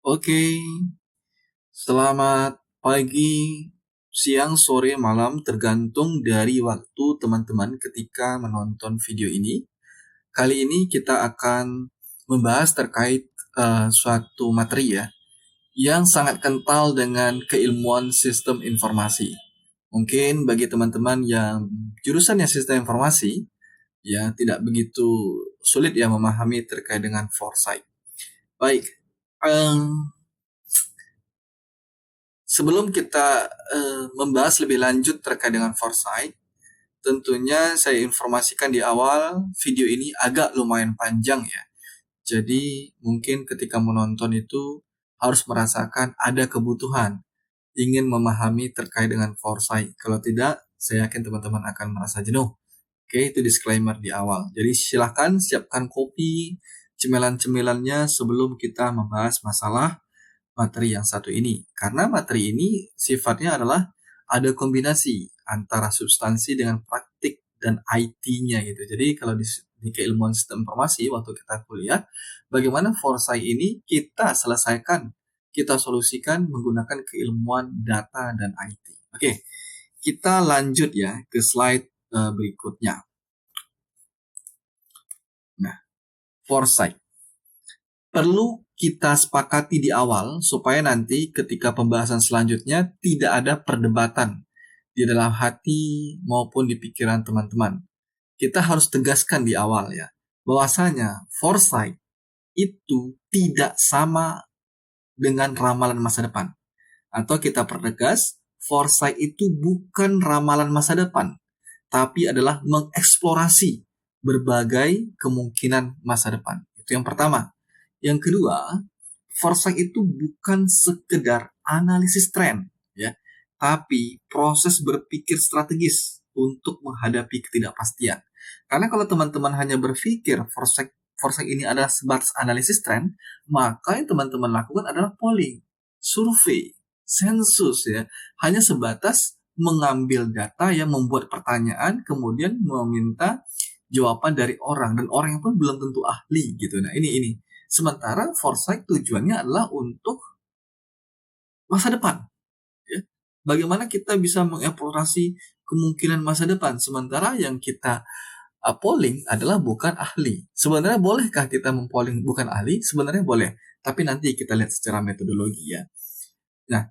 Oke, selamat pagi, siang, sore, malam, tergantung dari waktu teman-teman ketika menonton video ini. Kali ini kita akan membahas terkait suatu materi ya, yang sangat kental dengan keilmuan sistem informasi. Mungkin bagi teman-teman yang jurusannya sistem informasi, ya tidak begitu sulit ya memahami terkait dengan foresight. Baik, em, sebelum kita membahas lebih lanjut terkait dengan foresight, tentunya saya informasikan di awal video ini agak lumayan panjang ya. Jadi mungkin ketika menonton itu harus merasakan ada kebutuhan ingin memahami terkait dengan foresight. Kalau tidak, saya yakin teman-teman akan merasa jenuh. Oke, itu disclaimer di awal. Jadi silahkan siapkan kopi, cemilan-cemilannya sebelum kita membahas masalah materi yang satu ini. Karena materi ini sifatnya adalah ada kombinasi antara substansi dengan praktik dan IT-nya gitu. Jadi kalau di keilmuan sistem informasi waktu kita kuliah, bagaimana foresight ini kita selesaikan, kita solusikan menggunakan keilmuan data dan IT. Oke, kita lanjut ya ke slide berikutnya. Nah, foresight perlu kita sepakati di awal supaya nanti ketika pembahasan selanjutnya tidak ada perdebatan di dalam hati maupun di pikiran teman-teman. Kita harus tegaskan di awal ya, bahwasanya foresight itu tidak sama dengan ramalan masa depan. Atau kita pertegas, foresight itu bukan ramalan masa depan, tapi adalah mengeksplorasi berbagai kemungkinan masa depan. Itu yang pertama. Yang kedua, foresight itu bukan sekedar analisis tren, ya, tapi proses berpikir strategis untuk menghadapi ketidakpastian. Karena kalau teman-teman hanya berpikir foresight ini adalah sebatas analisis tren, maka yang teman-teman lakukan adalah polling, survei, sensus ya, hanya sebatas mengambil data yang membuat pertanyaan kemudian meminta jawaban dari orang dan orang yang pun belum tentu ahli gitu. Nah, ini. Sementara foresight tujuannya adalah untuk masa depan, ya. Bagaimana kita bisa mengeksplorasi kemungkinan masa depan sementara yang kita polling adalah bukan ahli. Sebenarnya bolehkah kita mempolling bukan ahli? Sebenarnya boleh, tapi nanti kita lihat secara metodologi ya. Nah,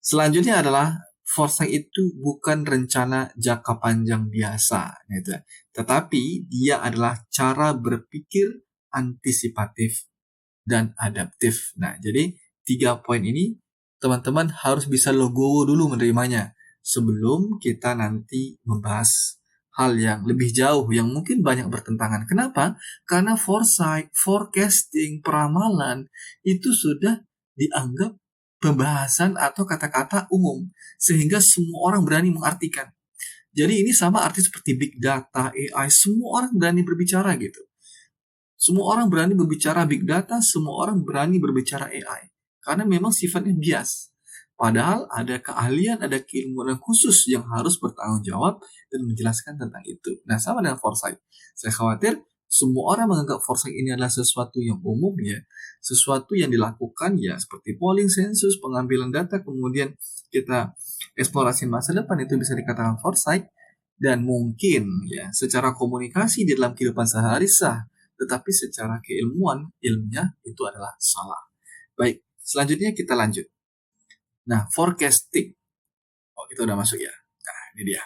selanjutnya adalah foresight itu bukan rencana jangka panjang biasa, gitu. Tetapi dia adalah cara berpikir antisipatif dan adaptif. Nah, jadi 3 poin ini teman-teman harus bisa logo dulu menerimanya sebelum kita nanti membahas hal yang lebih jauh yang mungkin banyak bertentangan. Kenapa? Karena foresight, forecasting, peramalan itu sudah dianggap pembahasan atau kata-kata umum sehingga semua orang berani mengartikan. Jadi ini sama arti seperti big data, AI, semua orang berani berbicara gitu. Semua orang berani berbicara big data, semua orang berani berbicara AI. Karena memang sifatnya bias. Padahal ada keahlian, ada keilmuan khusus yang harus bertanggung jawab dan menjelaskan tentang itu. Nah, sama dengan foresight. Saya khawatir semua orang menganggap foresight ini adalah sesuatu yang umum ya. Sesuatu yang dilakukan ya seperti polling, sensus, pengambilan data, kemudian kita eksplorasi masa depan itu bisa dikatakan foresight. Dan mungkin ya secara komunikasi di dalam kehidupan sehari-hari sah, tetapi secara keilmuan, ilmiah itu adalah salah. Baik, selanjutnya kita lanjut. Nah, forecasting. Oh, itu udah masuk ya. Nah, ini dia.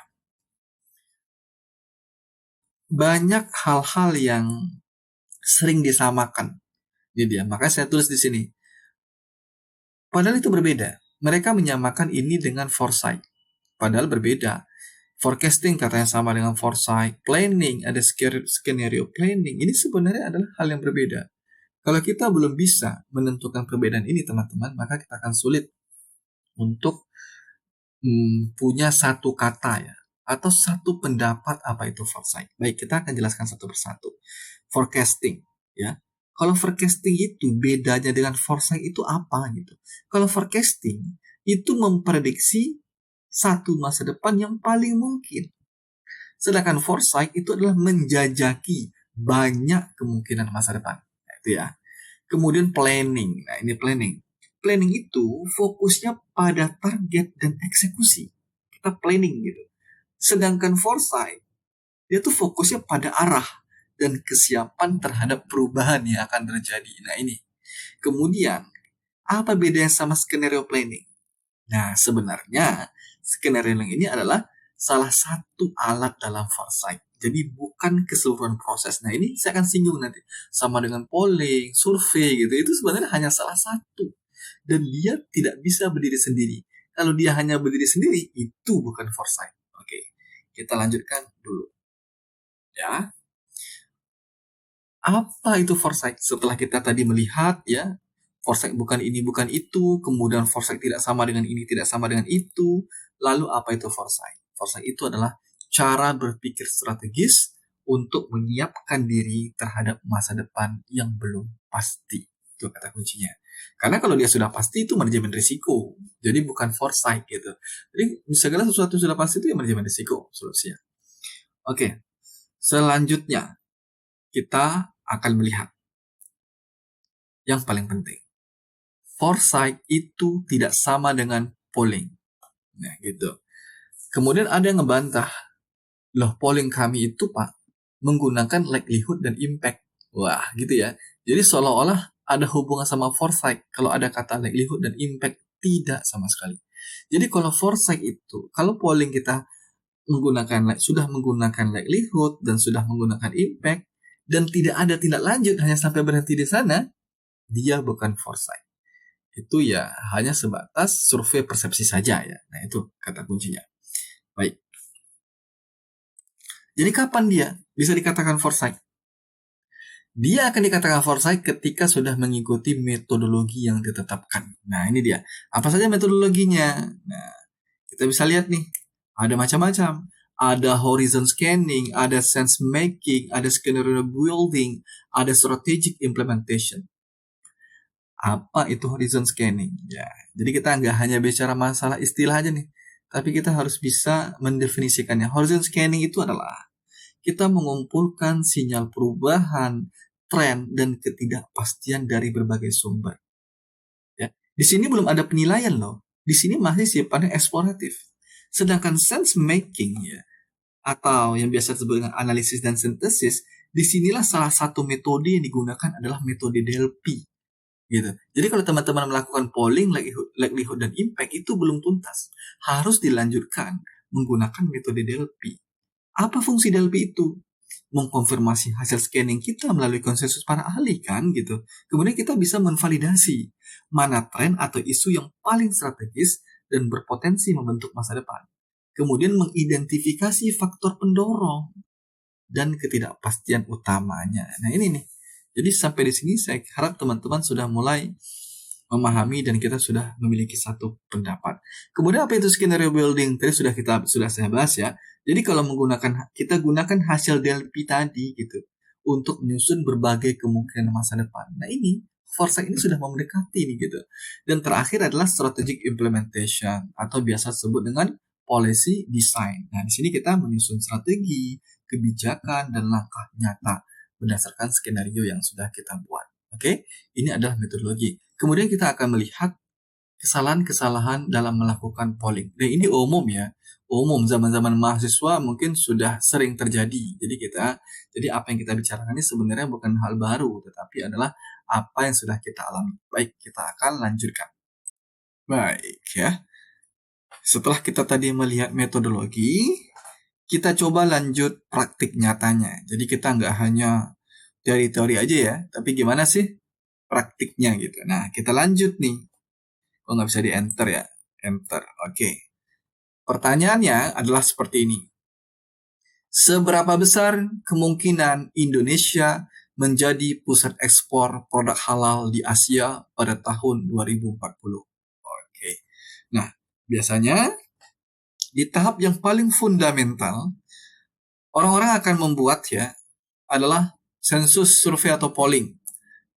Banyak hal-hal yang sering disamakan. Ini dia. Makanya saya tulis di sini. Padahal itu berbeda. Mereka menyamakan ini dengan foresight. Padahal berbeda. Forecasting katanya sama dengan foresight. Planning, ada skenario planning. Ini sebenarnya adalah hal yang berbeda. Kalau kita belum bisa menentukan perbedaan ini, teman-teman, maka kita akan sulit untuk punya satu kata ya, atau satu pendapat apa itu foresight. Baik, kita akan jelaskan satu persatu. Forecasting, ya. Kalau forecasting itu bedanya dengan foresight itu apa gitu? Kalau forecasting itu memprediksi satu masa depan yang paling mungkin. Sedangkan foresight itu adalah menjajaki banyak kemungkinan masa depan. Nah, itu ya. Kemudian planning. Nah, ini planning. planning itu fokusnya pada target dan eksekusi. Kita planning gitu. Sedangkan foresight, dia tuh fokusnya pada arah dan kesiapan terhadap perubahan yang akan terjadi. Nah ini. Kemudian, apa bedanya sama skenario planning? Nah, sebenarnya skenario planning ini adalah salah satu alat dalam foresight. Jadi bukan keseluruhan proses. Nah, ini saya akan singgung nanti. Sama dengan polling, survei gitu. Itu sebenarnya hanya salah satu. Dan dia tidak bisa berdiri sendiri. Kalau dia hanya berdiri sendiri, itu bukan foresight. Oke, kita lanjutkan dulu. Ya, apa itu foresight? Setelah kita tadi melihat ya, foresight bukan ini, bukan itu, kemudian foresight tidak sama dengan ini, tidak sama dengan itu. Lalu apa itu foresight? Foresight itu adalah cara berpikir strategis untuk menyiapkan diri terhadap masa depan yang belum pasti. Itu kata kuncinya. Karena kalau dia sudah pasti itu manajemen risiko. Jadi bukan foresight gitu. Jadi segala sesuatu sudah pasti itu ya manajemen risiko solusinya. Oke, selanjutnya kita akan melihat yang paling penting. Foresight itu tidak sama dengan polling. Nah, gitu. Kemudian ada yang ngebantah, loh polling kami itu Pak, menggunakan likelihood dan impact. Wah, gitu ya. Jadi seolah-olah ada hubungan sama foresight kalau ada kata likelihood dan impact. Tidak sama sekali. Jadi kalau foresight itu, kalau polling kita sudah menggunakan likelihood dan sudah menggunakan impact, dan tidak ada tindak lanjut, hanya sampai berhenti di sana, dia bukan foresight. Itu ya hanya sebatas survei persepsi saja ya. Nah itu kata kuncinya. Baik. Jadi kapan dia bisa dikatakan foresight? Dia akan dikatakan foresight ketika sudah mengikuti metodologi yang ditetapkan. Nah ini dia. Apa saja metodologinya? Nah kita bisa lihat nih. Ada macam-macam. Ada horizon scanning, ada sense making, ada scenario building, ada strategic implementation. Apa itu horizon scanning? Ya, jadi kita nggak hanya bicara masalah istilah aja nih, tapi kita harus bisa mendefinisikannya. Horizon scanning itu adalah kita mengumpulkan sinyal perubahan, tren, dan ketidakpastian dari berbagai sumber. Ya, di sini belum ada penilaian loh. Di sini masih sifatnya eksploratif. Sedangkan sense making ya, atau yang biasa disebut dengan analisis dan sintesis, disinilah salah satu metode yang digunakan adalah metode DLP gitu. Jadi kalau teman-teman melakukan polling likelihood dan impact itu belum tuntas, harus dilanjutkan menggunakan metode DLP. Apa fungsi DLP itu? Mengkonfirmasi hasil scanning kita melalui konsensus para ahli kan gitu. Kemudian kita bisa menvalidasi mana tren atau isu yang paling strategis dan berpotensi membentuk masa depan. Kemudian mengidentifikasi faktor pendorong dan ketidakpastian utamanya. Nah ini nih. Jadi sampai di sini saya harap teman-teman sudah mulai memahami dan kita sudah memiliki satu pendapat. Kemudian apa itu scenario building? Tadi sudah saya bahas ya. Jadi kalau kita gunakan hasil DLP tadi gitu untuk menyusun berbagai kemungkinan masa depan. Nah ini foresight ini sudah mendekati nih gitu. Dan terakhir adalah strategic implementation atau biasa disebut dengan policy design. Nah di sini kita menyusun strategi, kebijakan dan langkah nyata berdasarkan skenario yang sudah kita buat. Oke, ini adalah metodologi. Kemudian kita akan melihat kesalahan-kesalahan dalam melakukan polling. Dan ini umum ya, umum zaman-zaman mahasiswa mungkin sudah sering terjadi. Jadi apa yang kita bicarakan ini sebenarnya bukan hal baru, tetapi adalah apa yang sudah kita alami. Baik, kita akan lanjutkan. Baik ya. Setelah kita tadi melihat metodologi, kita coba lanjut praktik nyatanya. Jadi kita nggak hanya teori-teori aja ya, tapi gimana sih praktiknya gitu. Nah, kita lanjut nih. Oh, nggak bisa di-enter ya. Enter, oke. Pertanyaannya adalah seperti ini. Seberapa besar kemungkinan Indonesia menjadi pusat ekspor produk halal di Asia pada tahun 2040? Oke. Nah, biasanya di tahap yang paling fundamental, orang-orang akan membuat ya, adalah sensus survei atau polling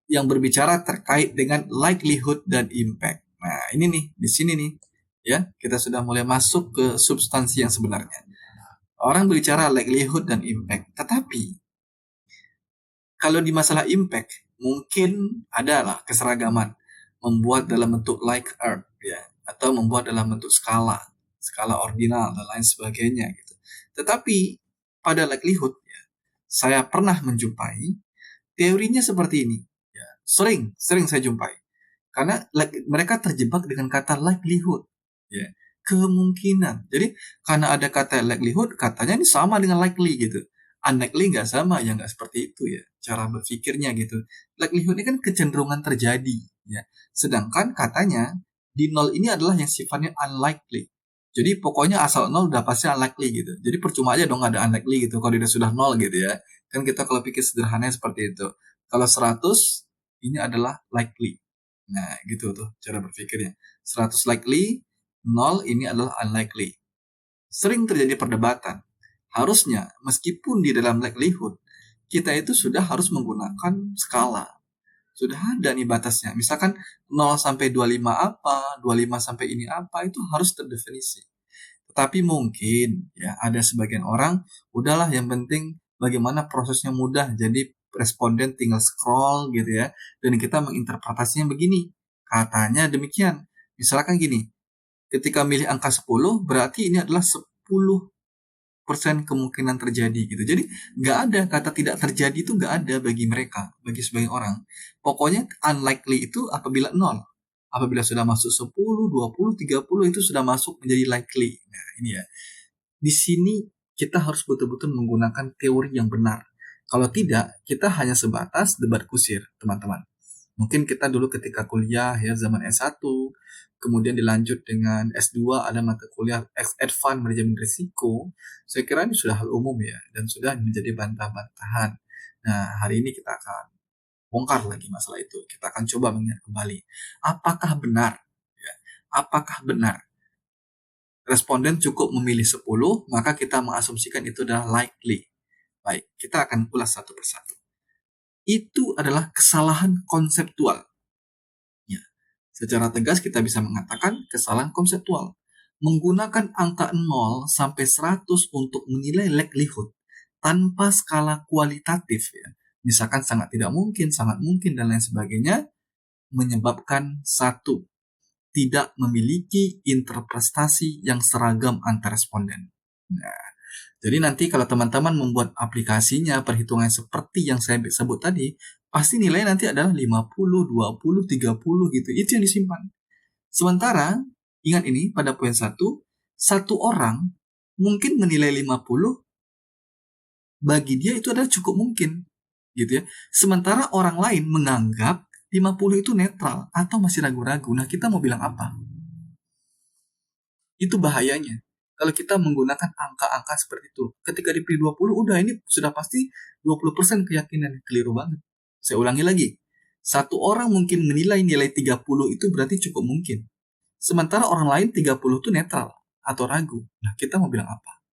yang berbicara terkait dengan likelihood dan impact. Nah, ini nih, di sini nih, ya, kita sudah mulai masuk ke substansi yang sebenarnya. Orang berbicara likelihood dan impact, tetapi kalau di masalah impact, mungkin adalah keseragaman. membuat dalam bentuk Likert ya, atau membuat dalam bentuk skala ordinal dan lain sebagainya gitu. Tetapi pada likelihood ya, saya pernah menjumpai teorinya seperti ini. Ya, sering saya jumpai. Karena mereka terjebak dengan kata likelihood. Ya, kemungkinan. Jadi karena ada kata likelihood, katanya ini sama dengan likely gitu. Unlikely nggak sama, ya nggak seperti itu ya. Cara berpikirnya gitu. Likelihood ini kan kecenderungan terjadi. Ya. Sedangkan katanya di nol ini adalah yang sifatnya unlikely. Jadi pokoknya asal nol udah pasti unlikely gitu. Jadi percuma aja dong ada unlikely gitu kalau dia sudah nol gitu ya. Kan kita kalau pikir sederhananya seperti itu. Kalau 100 ini adalah likely. Nah, gitu tuh cara berpikirnya. 100 likely, 0 ini adalah unlikely. Sering terjadi perdebatan. Harusnya, meskipun di dalam likelihood, kita itu sudah harus menggunakan skala. Sudah ada nih batasnya. Misalkan 0 sampai 25 apa, 25 sampai ini apa, itu harus terdefinisi. Tetapi mungkin ya ada sebagian orang, udahlah yang penting bagaimana prosesnya mudah. Jadi responden tinggal scroll gitu ya. Dan kita menginterpretasinya begini. Katanya demikian. Misalkan gini, ketika milih angka 10 berarti ini adalah 10% kemungkinan terjadi gitu. Jadi nggak ada kata tidak terjadi itu nggak ada bagi mereka, bagi sebagian orang. Pokoknya unlikely itu apabila 0. Apabila sudah masuk 10, 20, 30 itu sudah masuk menjadi likely. Nah, ini ya. Di sini kita harus betul-betul menggunakan teori yang benar. Kalau tidak, kita hanya sebatas debat kusir, teman-teman. Mungkin kita dulu ketika kuliah ya zaman S1, kemudian dilanjut dengan S2 ada mata kuliah Advanced Manajemen Risiko. Saya kira ini sudah hal umum ya dan sudah menjadi bantah-bantahan. Nah, hari ini kita akan bongkar lagi masalah itu. Kita akan coba mengingat kembali. Apakah benar? Ya, apakah benar responden cukup memilih 10, maka kita mengasumsikan itu adalah likely. Baik, kita akan ulas satu persatu. Itu adalah kesalahan konseptual. Ya, secara tegas kita bisa mengatakan kesalahan konseptual. Menggunakan angka 0 sampai 100 untuk menilai likelihood tanpa skala kualitatif ya. Misalkan sangat tidak mungkin, sangat mungkin, dan lain sebagainya, menyebabkan satu, tidak memiliki interpretasi yang seragam antar responden. Nah, jadi nanti kalau teman-teman membuat aplikasinya, perhitungan seperti yang saya sebut tadi, pasti nilai nanti adalah 50, 20, 30 gitu. Itu yang disimpan. Sementara, ingat ini pada poin satu orang mungkin menilai 50, bagi dia itu adalah cukup mungkin. Gitu ya. Sementara orang lain menganggap 50 itu netral atau masih ragu-ragu. Nah, kita mau bilang apa? Itu bahayanya. Kalau kita menggunakan angka-angka seperti itu. Ketika dipilih 20, udah ini sudah pasti 20% keyakinan. Keliru banget. Saya ulangi lagi. Satu orang mungkin menilai nilai 30 itu berarti cukup mungkin. Sementara orang lain 30 itu netral atau ragu. Nah, kita mau bilang apa?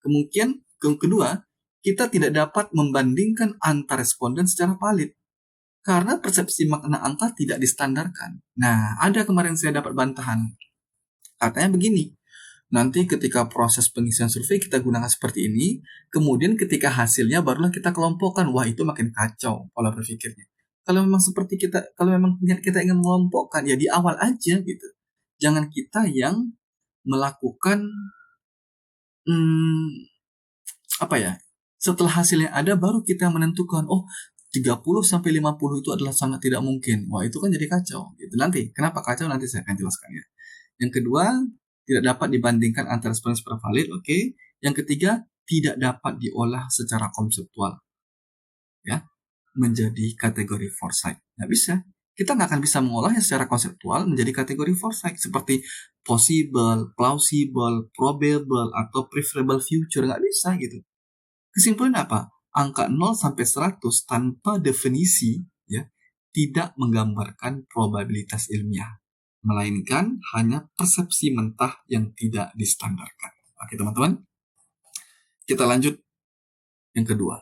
Kemudian, kedua, kita tidak dapat membandingkan antar responden secara valid. Karena persepsi makna angka tidak distandarkan. Nah, ada kemarin saya dapat bantahan. Katanya begini, nanti ketika proses pengisian survei kita gunakan seperti ini, kemudian ketika hasilnya barulah kita kelompokkan. Wah, itu makin kacau pola berpikirnya. Kalau memang seperti kita, kalau memang kita ingin mengelompokkan, ya di awal aja gitu. Jangan kita yang melakukan apa ya? Setelah hasilnya ada baru kita menentukan, oh 30 sampai 50 itu adalah sangat tidak mungkin. Wah, itu kan jadi kacau gitu. Nanti kenapa kacau nanti saya akan jelaskan ya. Yang kedua, tidak dapat dibandingkan antara responden secara valid, oke. Yang ketiga, tidak dapat diolah secara konseptual, ya, menjadi kategori foresight. Nggak bisa. Kita nggak akan bisa mengolahnya secara konseptual menjadi kategori foresight seperti possible, plausible, probable, atau preferable future. Nggak bisa gitu. Kesimpulan apa? Angka 0 sampai 100 tanpa definisi ya tidak menggambarkan probabilitas ilmiah, melainkan hanya persepsi mentah yang tidak distandarkan. Oke teman-teman, kita lanjut yang kedua.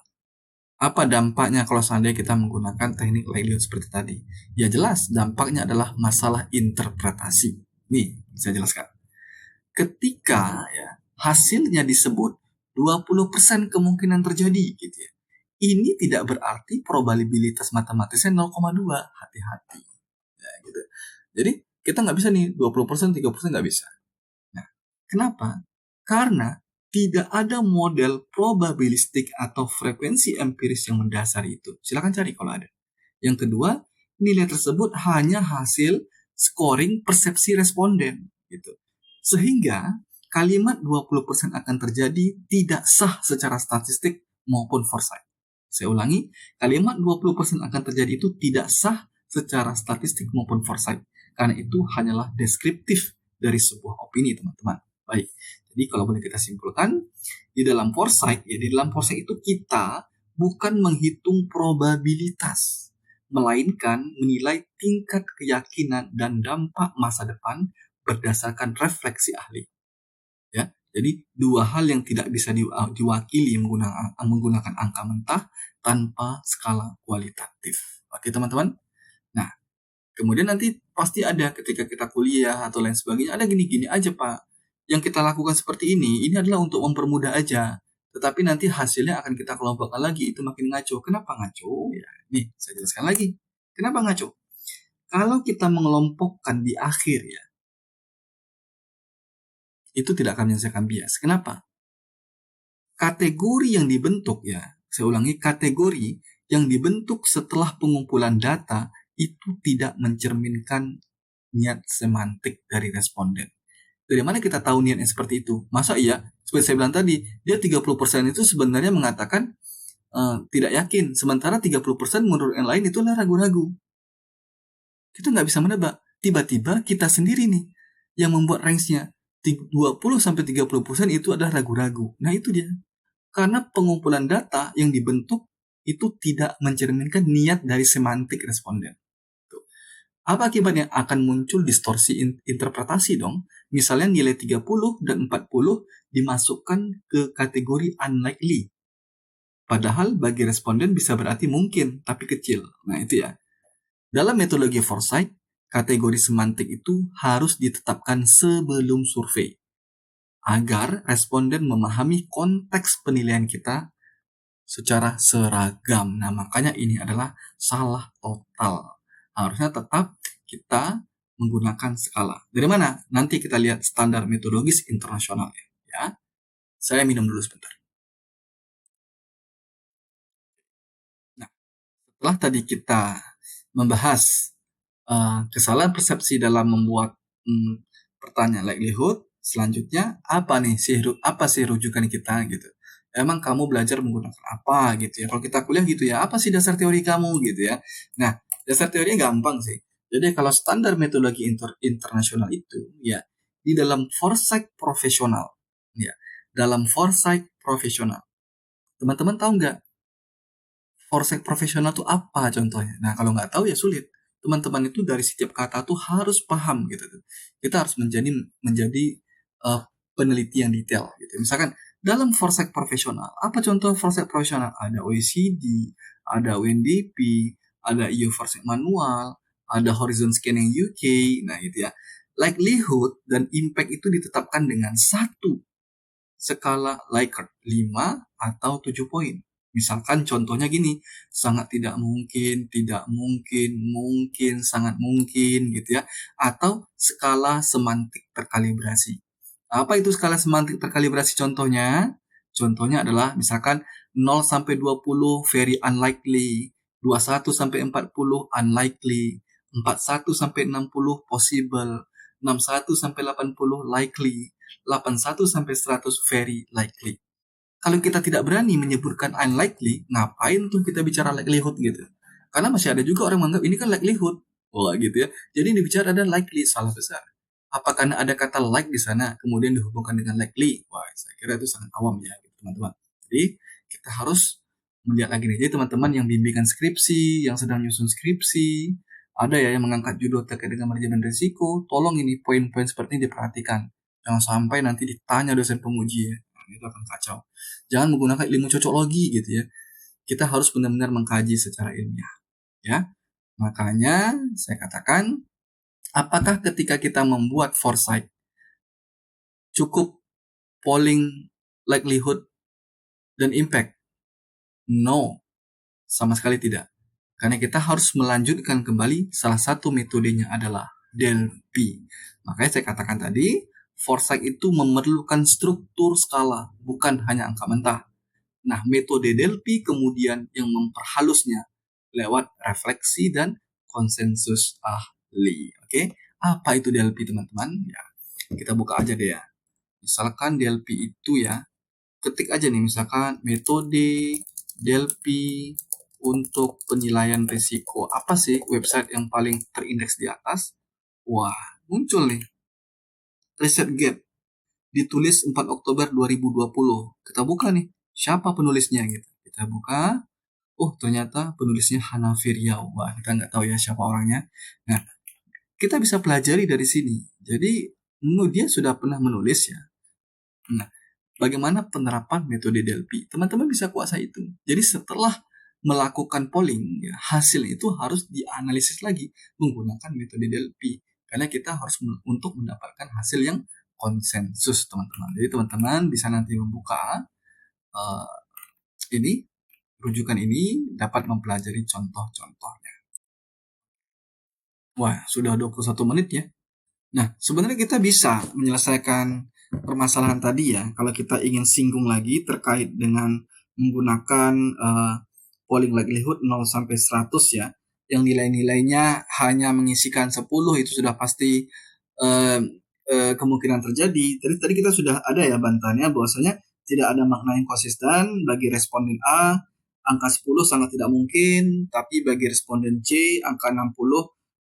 Apa dampaknya kalau seandainya kita menggunakan teknik likelihood seperti tadi? Ya jelas, dampaknya adalah masalah interpretasi. Nih, saya jelaskan. Ketika ya, hasilnya disebut 20% kemungkinan terjadi gitu ya. Ini tidak berarti probabilitas matematisnya 0,2. Hati-hati. gitu. Jadi kita nggak bisa nih 20%, 30% nggak bisa. Nah, kenapa? Karena tidak ada model probabilistik atau frekuensi empiris yang mendasari itu. Silakan cari kalau ada. Yang kedua, nilai tersebut hanya hasil scoring persepsi responden gitu. Sehingga kalimat 20% akan terjadi tidak sah secara statistik maupun foresight. Saya ulangi, kalimat 20% akan terjadi itu tidak sah secara statistik maupun foresight. Karena itu hanyalah deskriptif dari sebuah opini, teman-teman. Baik, jadi kalau boleh kita simpulkan, di dalam foresight itu kita bukan menghitung probabilitas, melainkan menilai tingkat keyakinan dan dampak masa depan berdasarkan refleksi ahli. Ya, jadi dua hal yang tidak bisa diwakili menggunakan angka mentah tanpa skala kualitatif. Oke teman-teman. Nah, kemudian nanti pasti ada ketika kita kuliah atau lain sebagainya, ada gini-gini aja Pak. Yang kita lakukan seperti ini adalah untuk mempermudah aja. Tetapi nanti hasilnya akan kita kelompokkan lagi, itu makin ngaco. Kenapa ngaco? Ya, nih, saya jelaskan lagi. Kenapa ngaco? Kalau kita mengelompokkan di akhir ya, itu tidak akan menyelesaikan bias. Kenapa? Kategori yang dibentuk ya, saya ulangi, kategori yang dibentuk setelah pengumpulan data itu tidak mencerminkan niat semantik dari responden. Dari mana kita tahu niatnya seperti itu? Masa iya, seperti saya bilang tadi, dia 30% itu sebenarnya mengatakan tidak yakin, sementara 30% menurut yang lain itulah ragu-ragu. Kita nggak bisa menebak. Tiba-tiba kita sendiri nih yang membuat range-nya 20-30% itu adalah ragu-ragu. Nah itu dia. Karena pengumpulan data yang dibentuk itu tidak mencerminkan niat dari semantik responden. Apa akibatnya? Akan muncul distorsi interpretasi dong. Misalnya nilai 30 dan 40 dimasukkan ke kategori unlikely. Padahal bagi responden bisa berarti mungkin, tapi kecil. Nah itu ya. Dalam metodologi foresight, kategori semantik itu harus ditetapkan sebelum survei. Agar responden memahami konteks penilaian kita secara seragam. Nah, makanya ini adalah salah total. Harusnya tetap kita menggunakan skala. Dari mana? Nanti kita lihat standar metodologis internasional ya. Saya minum dulu sebentar. Nah, setelah tadi kita membahas kesalahan persepsi dalam membuat pertanyaan likelihood, selanjutnya apa sih rujukan kita gitu. Emang kamu belajar menggunakan apa gitu ya. Kalau kita kuliah gitu ya, apa sih dasar teori kamu gitu ya. Nah, dasar teorinya gampang sih. Jadi kalau standar metodologi internasional itu ya di dalam foresight profesional ya. Dalam foresight profesional. Teman-teman tahu nggak foresight profesional itu apa contohnya? Nah, kalau nggak tahu ya sulit. Teman-teman itu dari setiap kata tuh harus paham gitu. Kita harus menjadi uh, peneliti yang detail gitu. Misalkan dalam foresight profesional, apa contoh foresight profesional? Ada OECD, ada UNDP, ada EU Foresight Manual, ada Horizon Scanning UK, nah itu ya. Likelihood dan impact itu ditetapkan dengan satu skala Likert 5 atau 7 poin. Misalkan contohnya gini, sangat tidak mungkin, mungkin, sangat mungkin gitu ya. Atau skala semantik terkalibrasi. Apa itu skala semantik terkalibrasi contohnya? Contohnya adalah misalkan 0 sampai 20 very unlikely, 21 sampai 40 unlikely, 41 sampai 60 possible, 61 sampai 80 likely, 81 sampai 100 very likely. Kalau kita tidak berani menyebutkan unlikely, ngapain tuh kita bicara likelihood gitu? Karena masih ada juga orang menganggap ini kan likelihood. Oh gitu ya. Jadi yang dibicara ada likely, salah besar. Apakah ada kata like di sana kemudian dihubungkan dengan likely? Wah, saya kira itu sangat awam ya, gitu, teman-teman. Jadi kita harus melihat lagi nih. Jadi teman-teman yang bimbingan skripsi, yang sedang nyusun skripsi, ada ya yang mengangkat judul terkait dengan manajemen risiko, tolong ini poin-poin seperti ini diperhatikan. Jangan sampai nanti ditanya dosen penguji ya. Nah, itu akan kacau. Jangan menggunakan ilmu cocoklogi gitu ya. Kita harus benar-benar mengkaji secara ilmiah. Ya. Makanya saya katakan, apakah ketika kita membuat foresight cukup polling likelihood dan impact? No, sama sekali tidak. Karena kita harus melanjutkan kembali salah satu metodenya adalah Delphi. Makanya saya katakan tadi, foresight itu memerlukan struktur skala, bukan hanya angka mentah. Nah, metode Delphi kemudian yang memperhalusnya lewat refleksi dan konsensus ahli. Oke, apa itu Delphi teman-teman? Ya, kita buka aja deh ya. Misalkan Delphi itu ya, ketik aja nih misalkan metode Delphi untuk penilaian risiko. Apa sih website yang paling terindeks di atas? Wah, muncul nih. ResearchGate ditulis 4 Oktober 2020. Kita buka nih, siapa penulisnya gitu. Kita buka, oh ternyata penulisnya Hanafi Riau. Wah, kita nggak tahu ya siapa orangnya. Nah, kita bisa pelajari dari sini. Jadi, dia sudah pernah menulis ya. Nah, bagaimana penerapan metode Delphi? Teman-teman bisa kuasai itu. Jadi setelah melakukan polling, ya, hasil itu harus dianalisis lagi menggunakan metode Delphi. Karena kita harus untuk mendapatkan hasil yang konsensus, teman-teman. Jadi teman-teman bisa nanti membuka uh, ini, rujukan ini dapat mempelajari contoh-contohnya. Wah, sudah 21 menit ya. Nah, sebenarnya kita bisa menyelesaikan permasalahan tadi ya, kalau kita ingin singgung lagi terkait dengan menggunakan polling likelihood 0 sampai 100 ya, yang nilai-nilainya hanya mengisikan 10 itu sudah pasti uh, kemungkinan terjadi. Tadi kita sudah ada ya bantahannya bahwasanya tidak ada makna yang konsisten bagi responden A, angka 10 sangat tidak mungkin, tapi bagi responden C, angka 60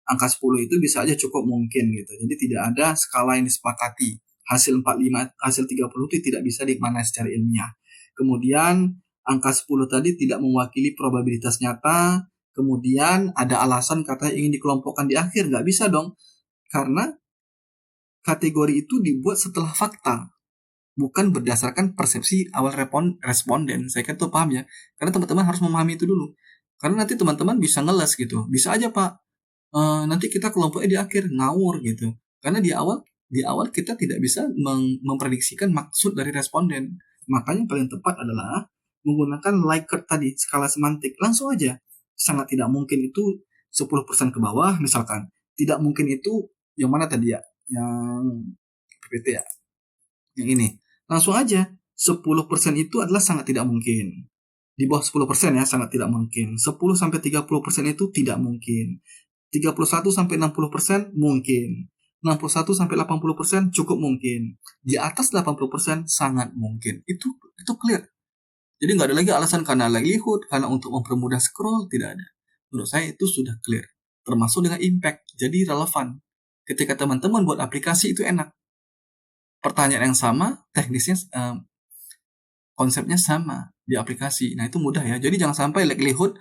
angka 10 itu bisa aja cukup mungkin gitu. Jadi tidak ada skala yang disepakati. Hasil 45, hasil 30 itu tidak bisa dimaknai secara ilmiah. Kemudian angka 10 tadi tidak mewakili probabilitas nyata. Kemudian ada alasan katanya ingin dikelompokkan di akhir. Nggak bisa dong. Karena kategori itu dibuat setelah fakta. Bukan berdasarkan persepsi awal responden. Saya kira itu paham ya. Karena teman-teman harus memahami itu dulu. Karena nanti teman-teman bisa ngeles gitu. Bisa aja Pak, nanti kita kelompoknya di akhir ngawur gitu, karena di awal kita tidak bisa memprediksikan maksud dari responden. Makanya paling tepat adalah menggunakan Likert tadi, skala semantik, langsung aja. Sangat tidak mungkin itu 10% ke bawah misalkan, tidak mungkin itu yang mana tadi ya, yang PPT ya, yang ini langsung aja 10% itu adalah sangat tidak mungkin. Di bawah 10% ya sangat tidak mungkin. 10 sampai 30% itu tidak mungkin. 31 sampai 60% mungkin. 61 sampai 80% cukup mungkin. Di atas 80% sangat mungkin. Itu clear. Jadi nggak ada lagi alasan karena likelihood, karena untuk mempermudah scroll, tidak ada. Menurut saya itu sudah clear. Termasuk dengan impact, jadi relevan. Ketika teman-teman buat aplikasi itu enak. Pertanyaan yang sama, teknisnya konsepnya sama di aplikasi. Nah, itu mudah ya. Jadi jangan sampai likelihood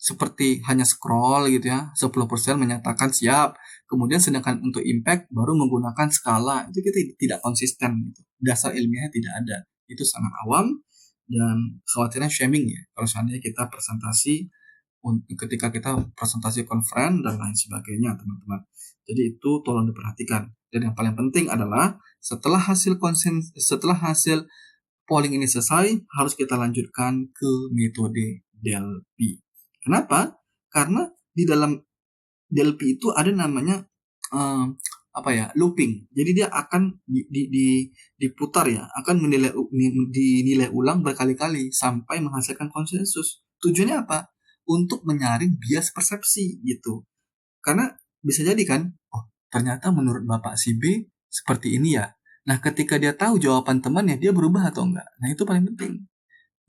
seperti hanya scroll gitu ya, 10% menyatakan siap. Kemudian sedangkan untuk impact baru menggunakan skala. Itu kita tidak konsisten gitu. Dasar ilmiahnya tidak ada. Itu sangat awam dan khawatirnya shaming ya. Kalau seandainya kita presentasi ketika kita presentasi conference dan lain sebagainya, teman-teman. Jadi itu tolong diperhatikan. Dan yang paling penting adalah setelah hasil polling ini selesai, harus kita lanjutkan ke metode Delphi. Kenapa? Karena di dalam Delphi itu ada namanya looping. Jadi dia akan diputar ya, akan dinilai ulang berkali-kali sampai menghasilkan konsensus. Tujuannya apa? Untuk menyaring bias persepsi gitu. Karena bisa jadi kan, oh ternyata menurut Bapak si B seperti ini ya. Nah, ketika dia tahu jawaban temannya, dia berubah atau enggak. Nah, itu paling penting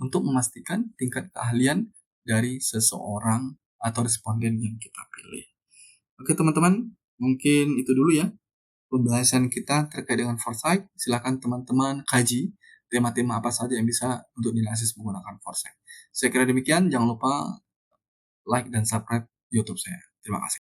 untuk memastikan tingkat keahlian dari seseorang atau responden yang kita pilih. Oke, teman-teman, mungkin itu dulu ya pembahasan kita terkait dengan foresight. Silakan teman-teman kaji tema-tema apa saja yang bisa untuk dianalisis menggunakan foresight. Saya kira demikian. Jangan lupa like dan subscribe YouTube saya. Terima kasih.